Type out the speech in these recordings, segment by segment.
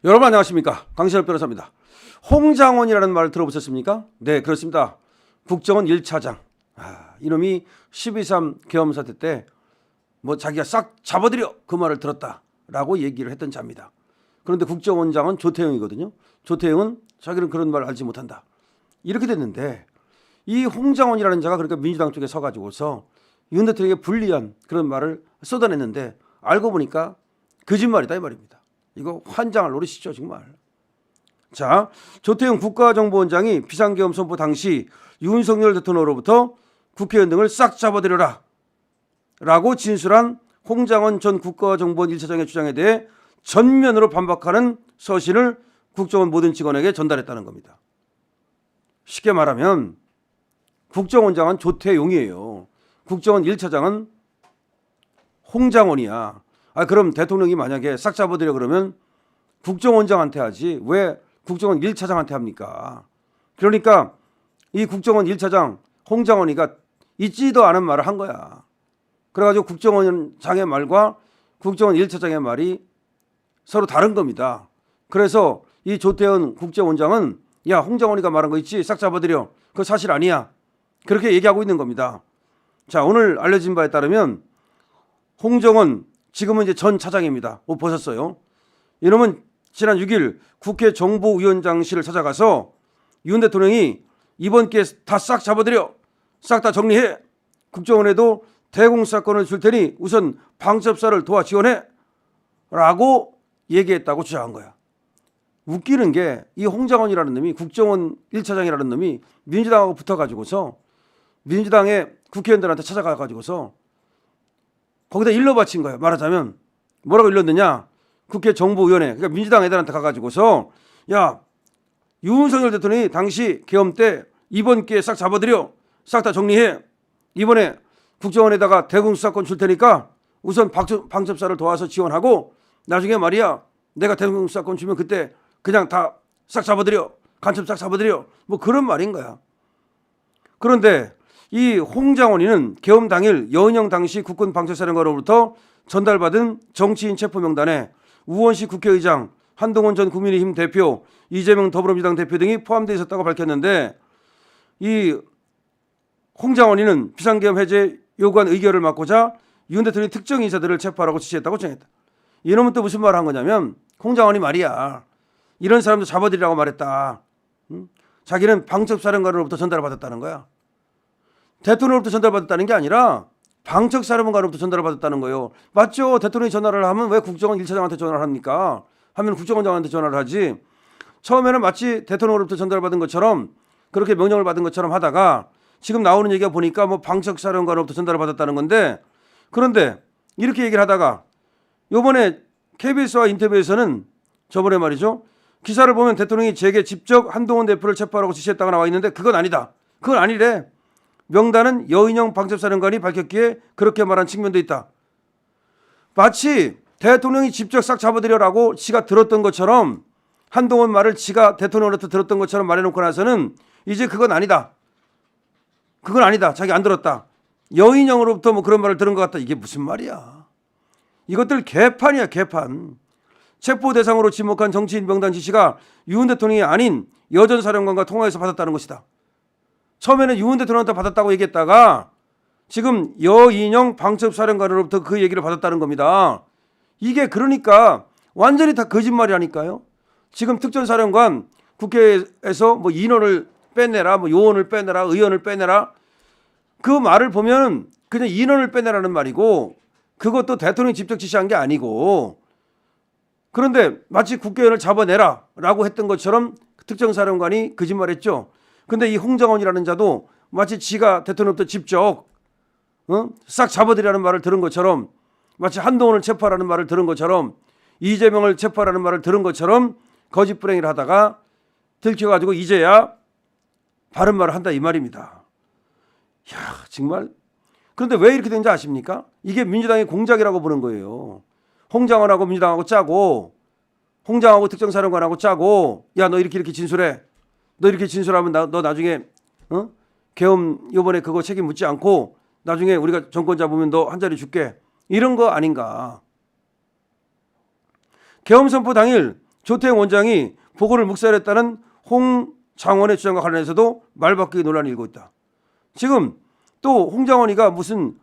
여러분 안녕하십니까, 강신엽 변호사입니다. 홍장원이라는 말 들어보셨습니까? 네, 그렇습니다. 국정원 1차장. 이놈이 12.3 계엄 사태 때 자기가 싹 잡아들여 그 말을 들었다라고 얘기를 했던 자입니다. 그런데 국정원장은 조태영이거든요. 조태영은 자기는 그런 말 알지 못한다, 이렇게 됐는데, 이 홍장원이라는 자가 그러니까 민주당 쪽에 서가지고서 윤 대통령에게 불리한 그런 말을 쏟아냈는데, 알고 보니까 거짓말이다 이 말입니다. 이거 환장할 노릇이죠 정말. 자, 조태영 국가정보원장이 비상계엄 선포 당시 윤석열 대통령으로부터 국회의원 등을 싹 잡아들여라 라고 진술한 홍장원 전 국가정보원 1차장의 주장에 대해 전면으로 반박하는 서신을 국정원 모든 직원에게 전달했다는 겁니다. 쉽게 말하면 국정원장은 조태용이에요. 국정원 1차장은 홍장원이야. 그럼 대통령이 만약에 싹 잡아들여 그러면 국정원장한테 하지 왜 국정원 1차장한테 합니까? 그러니까 이 국정원 1차장 홍장원이가 있지도 않은 말을 한 거야. 그래가지고 국정원장의 말과 국정원 1차장의 말이 서로 다른 겁니다. 그래서 이 조태현 국정원장은 야, 홍장원이가 말한 거 있지? 싹 잡아들여. 그거 사실 아니야. 그렇게 얘기하고 있는 겁니다. 자, 오늘 알려진 바에 따르면 홍정원 지금은 이제 전 차장입니다. 옷 벗었어요. 이놈은 지난 6일 국회 정보위원장실을 찾아가서 윤 대통령이 이번 기회에 다 싹 잡아들여, 싹 다 정리해, 국정원에도 대공사건을 줄 테니 우선 방첩사를 도와 지원해 라고 얘기했다고 주장한 거야. 웃기는 게 이 홍장원이라는 놈이, 국정원 1차장이라는 놈이 민주당하고 붙어가지고서 민주당의 국회의원들한테 찾아가가지고서 거기다 일러 바친 거예요. 말하자면 뭐라고 일렀느냐, 국회 정보위원회, 그러니까 민주당 애들한테 가가지고서 야, 윤석열 대통령이 당시 계엄 때 이번 기회에 싹 잡아들여, 싹 다 정리해, 이번에 국정원에다가 대공수사권 줄 테니까 우선 방첩사를 도와서 지원하고 나중에 말이야 내가 대공수사권 주면 그때 그냥 다 싹 잡아들여, 간첩 싹 잡아들여, 뭐 그런 말인 거야. 그런데 이 홍장원이는 계엄 당일 여은영 당시 국군 방첩사령관으로부터 전달받은 정치인 체포 명단에 우원식 국회의장, 한동훈 전 국민의힘 대표, 이재명 더불어민주당 대표 등이 포함되어 있었다고 밝혔는데, 이 홍장원이는 비상계엄 해제 요구한 의결을 막고자 윤 대통령이 특정 인사들을 체포하라고 지시했다고 주장했다. 이놈은 또 무슨 말을 한 거냐면, 홍장원이 말이야 이런 사람도 잡아들이라고 말했다. 자기는 방첩사령관으로부터 전달을 받았다는 거야. 대통령으로부터 전달받았다는 게 아니라 방첩사령관으로부터 전달을 받았다는 거예요. 맞죠? 대통령이 전화를 하면 왜 국정원 1차장한테 전화를 합니까? 하면 국정원장한테 전화를 하지. 처음에는 마치 대통령으로부터 전달받은 것처럼 그렇게 명령을 받은 것처럼 하다가 지금 나오는 얘기가 보니까 뭐 방첩사령관으로부터 전달을 받았다는 건데, 그런데 이렇게 얘기를 하다가 요번에 KBS와 인터뷰에서는 저번에 말이죠, 기사를 보면 대통령이 제게 직접 한동훈 대표를 체포하라고 지시했다가 나와 있는데 그건 아니다. 그건 아니래. 명단은 여인영 방첩사령관이 밝혔기에 그렇게 말한 측면도 있다. 마치 대통령이 직접 싹 잡아들여라고 지가 들었던 것처럼, 한동훈 말을 지가 대통령으로부터 들었던 것처럼 말해놓고 나서는 이제 그건 아니다. 그건 아니다. 자기 안 들었다. 여인영으로부터 뭐 그런 말을 들은 것 같다. 이게 무슨 말이야. 이것들 개판이야, 개판. 체포 대상으로 지목한 정치인 명단 지시가 윤 대통령이 아닌 여전 사령관과 통화해서 받았다는 것이다. 처음에는 윤 대통령한테 받았다고 얘기했다가 지금 여인영 방첩사령관으로부터 그 얘기를 받았다는 겁니다. 이게 그러니까 완전히 다 거짓말이라니까요. 지금 특전사령관 국회에서 뭐 인원을 빼내라, 뭐 요원을 빼내라, 의원을 빼내라, 그 말을 보면 그냥 인원을 빼내라는 말이고, 그것도 대통령이 직접 지시한 게 아니고, 그런데 마치 국회의원을 잡아내라 라고 했던 것처럼 특정사령관이 거짓말했죠. 근데 이 홍장원이라는 자도 마치 지가 대통령부터 직접 싹 잡아들이라는 말을 들은 것처럼, 마치 한동훈을 체포하라는 말을 들은 것처럼, 이재명을 체포하라는 말을 들은 것처럼 거짓부랭이를 하다가 들켜가지고 이제야 바른 말을 한다 이 말입니다. 이야, 정말. 그런데 왜 이렇게 된지 아십니까? 이게 민주당의 공작이라고 보는 거예요. 홍장원하고 민주당하고 짜고, 홍장하고 특정사령관하고 짜고, 야, 너 이렇게 진술해. 너 이렇게 진술하면 너 나중에 계엄 요번에 그거 책임 묻지 않고 나중에 우리가 정권 잡으면 너 한 자리 줄게. 이런 거 아닌가. 계엄 선포 당일 조태용 원장이 보고를 묵살했다는 홍장원의 주장과 관련해서도 말바꾸기 논란이 일고 있다. 지금 또 홍장원이가 무슨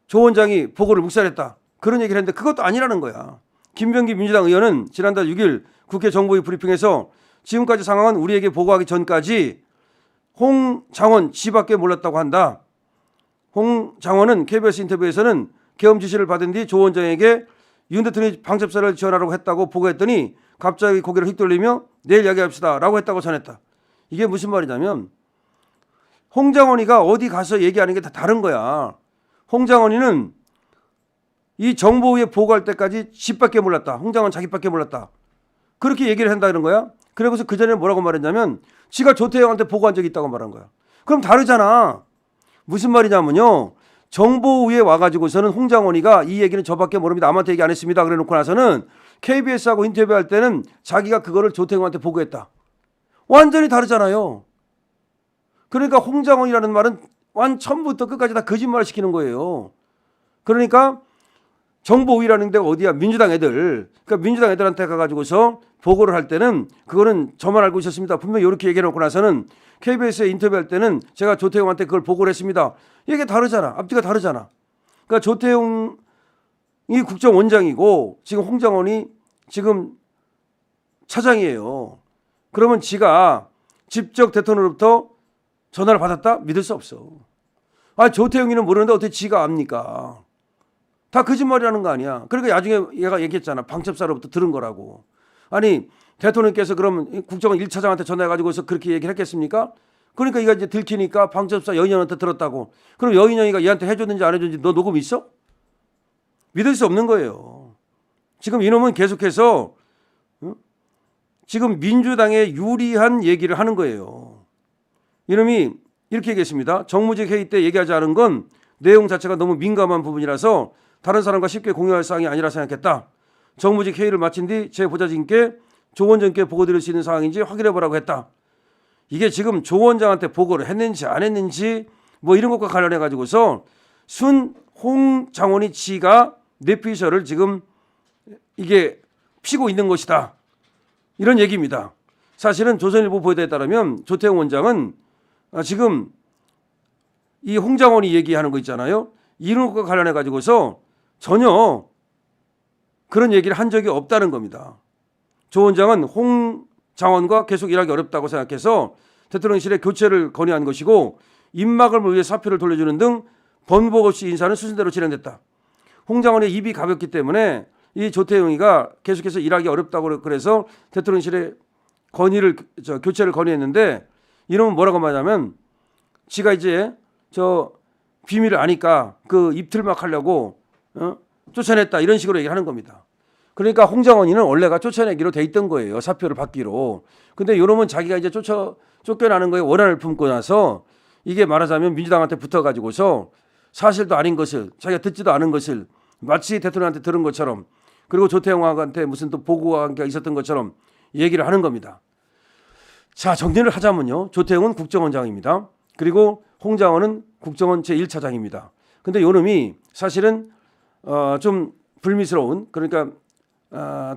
조 원장이 보고를 묵살했다 그런 얘기를 했는데 그것도 아니라는 거야. 김병기 민주당 의원은 지난달 6일 국회 정보위 브리핑에서 지금까지 상황은 우리에게 보고하기 전까지 홍장원 지밖에 몰랐다고 한다. 홍장원은 KBS 인터뷰에서는 계엄 지시를 받은 뒤 조 원장에게 윤 대통령이 방첩사를 지원하라고 했다고 보고했더니 갑자기 고개를 휙돌리며 내일 이야기합시다 라고 했다고 전했다. 이게 무슨 말이냐면 홍장원이가 어디 가서 얘기하는 게 다 다른 거야. 홍장원이는 이 정보위에 보고할 때까지 집밖에 몰랐다. 홍장원 자기밖에 몰랐다. 그렇게 얘기를 한다는 거야. 그래서 그 전에 뭐라고 말했냐면 지가 조태영한테 보고한 적이 있다고 말한 거야. 그럼 다르잖아. 무슨 말이냐면요. 정보위에 와가지고서는 홍장원이가 이 얘기는 저밖에 모릅니다. 아무한테 얘기 안 했습니다. 그래 놓고 나서는 KBS하고 인터뷰할 때는 자기가 그거를 조태영한테 보고했다. 완전히 다르잖아요. 그러니까 홍장원이라는 말은 처음부터 끝까지 다 거짓말을 시키는 거예요. 그러니까 정보위라는 데가 어디야? 민주당 애들. 그러니까 민주당 애들한테 가가지고서 보고를 할 때는 그거는 저만 알고 있었습니다. 분명히 이렇게 얘기해놓고 나서는 KBS에 인터뷰할 때는 제가 조태용한테 그걸 보고를 했습니다. 이게 다르잖아. 앞뒤가 다르잖아. 그러니까 조태용이 국정원장이고 지금 홍장원이 지금 차장이에요. 그러면 지가 직접 대통령으로부터 전화를 받았다? 믿을 수 없어. 조태용이는 모르는데 어떻게 지가 압니까? 다 거짓말이라는 거 아니야. 그러니까 나중에 얘가 얘기했잖아. 방첩사로부터 들은 거라고. 아니 대통령께서 그러면 국정원 1차장한테 전화해가지고서 그렇게 얘기를 했겠습니까? 그러니까 이가 이제 들키니까 방첩사 여인영한테 들었다고. 그럼 여인영이가 얘한테 해줬는지 안 해줬는지 너 녹음 있어? 믿을 수 없는 거예요. 지금 이놈은 계속해서 지금 민주당에 유리한 얘기를 하는 거예요. 이놈이 이렇게 얘기했습니다. 정무직 회의 때 얘기하지 않은 건 내용 자체가 너무 민감한 부분이라서 다른 사람과 쉽게 공유할 사항이 아니라 생각했다. 정무직 회의를 마친 뒤 제 보좌진께 조 원장께 보고 드릴 수 있는 상황인지 확인해 보라고 했다. 이게 지금 조 원장한테 보고를 했는지 안 했는지 뭐 이런 것과 관련해 가지고서 순 홍장원이 지가 뇌피셜을 지금 이게 피고 있는 것이다. 이런 얘기입니다. 사실은 조선일보 보도에 따르면 조태용 원장은 지금 이 홍장원이 얘기하는 거 있잖아요. 이런 것과 관련해 가지고서 전혀 그런 얘기를 한 적이 없다는 겁니다. 조 원장은 홍장원과 계속 일하기 어렵다고 생각해서 대통령실에 교체를 건의한 것이고 입막을 위해 사표를 돌려주는 등 번복 없이 인사는 수순대로 진행됐다. 홍장원의 입이 가볍기 때문에 이 조태용이가 계속해서 일하기 어렵다고 그래서 대통령실에 교체를 건의했는데 이놈은 뭐라고 말하냐면 지가 이제 비밀을 아니까 그 입틀막 하려고 쫓아냈다 이런 식으로 얘기를 하는 겁니다. 그러니까 홍장원이는 원래가 쫓아내기로 돼 있던 거예요. 사표를 받기로. 근데 이놈은 자기가 이제 쫓겨나는 거에 원한을 품고 나서 이게 말하자면 민주당한테 붙어가지고서 사실도 아닌 것을 자기가 듣지도 않은 것을 마치 대통령한테 들은 것처럼 그리고 조태용한테 무슨 또 보고가 있었던 것처럼 얘기를 하는 겁니다. 자, 정리를 하자면요. 조태용은 국정원장입니다. 그리고 홍장원은 국정원 제1차장입니다. 근데 요놈이 사실은 좀 불미스러운 그러니까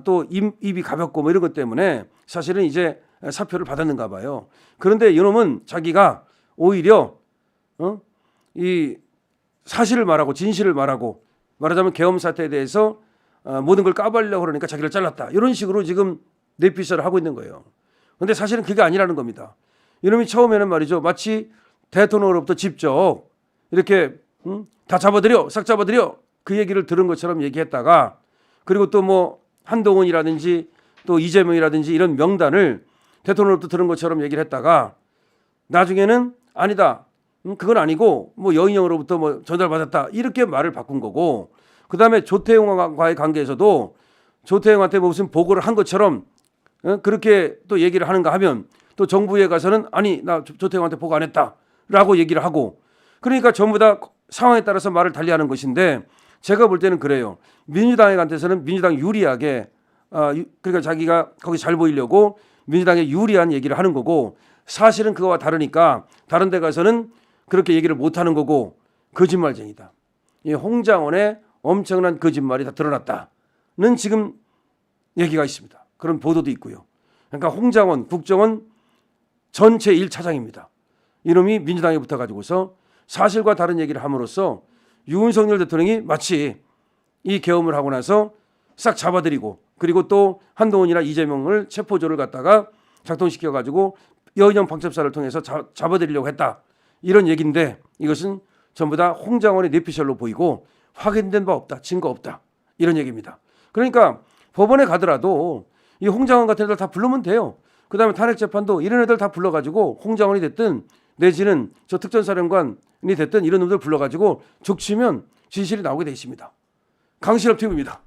또 입이 가볍고 뭐 이런 것 때문에 사실은 이제 사표를 받았는가 봐요. 그런데 이놈은 자기가 오히려 이 사실을 말하고 진실을 말하고 말하자면 계엄 사태에 대해서 모든 걸 까발려고 그러니까 자기를 잘랐다. 이런 식으로 지금 뇌피셜을 하고 있는 거예요. 그런데 사실은 그게 아니라는 겁니다. 이놈이 처음에는 말이죠. 마치 대통령으로부터 직접 이렇게 다 잡아들여 싹 잡아들여 그 얘기를 들은 것처럼 얘기했다가 그리고 또 뭐 한동훈이라든지 또 이재명이라든지 이런 명단을 대통령으로부터 들은 것처럼 얘기를 했다가 나중에는 아니다. 그건 아니고 뭐 여인영으로부터 뭐 전달받았다. 이렇게 말을 바꾼 거고 그다음에 조태용과의 관계에서도 조태용한테 무슨 보고를 한 것처럼 그렇게 또 얘기를 하는가 하면 또 정부에 가서는 아니 나 조태용한테 보고 안 했다라고 얘기를 하고 그러니까 전부 다 상황에 따라서 말을 달리하는 것인데 제가 볼 때는 그래요. 민주당한테서는 민주당 유리하게 그러니까 자기가 거기 잘 보이려고 민주당에 유리한 얘기를 하는 거고 사실은 그거와 다르니까 다른 데 가서는 그렇게 얘기를 못하는 거고 거짓말쟁이다. 이 홍장원의 엄청난 거짓말이 다 드러났다는 지금 얘기가 있습니다. 그런 보도도 있고요. 그러니까 홍장원 국정원 전체 1차장입니다. 이놈이 민주당에 붙어가지고서 사실과 다른 얘기를 함으로써 윤석열 대통령이 마치 이 계엄을 하고 나서 싹 잡아들이고 그리고 또 한동훈이나 이재명을 체포조를 갖다가 작동시켜가지고 여인형 방첩사를 통해서 잡아들이려고 했다. 이런 얘기인데 이것은 전부 다 홍장원의 뇌피셜로 보이고 확인된 바 없다. 증거 없다. 이런 얘기입니다. 그러니까 법원에 가더라도 이 홍장원 같은 애들 다 부르면 돼요. 그다음에 탄핵재판도 이런 애들 다 불러가지고 홍장원이 됐든 내지는 저 특전사령관이 됐든 이런 놈들 불러가지고 족치면 진실이 나오게 돼 있습니다. 강신업 TV입니다.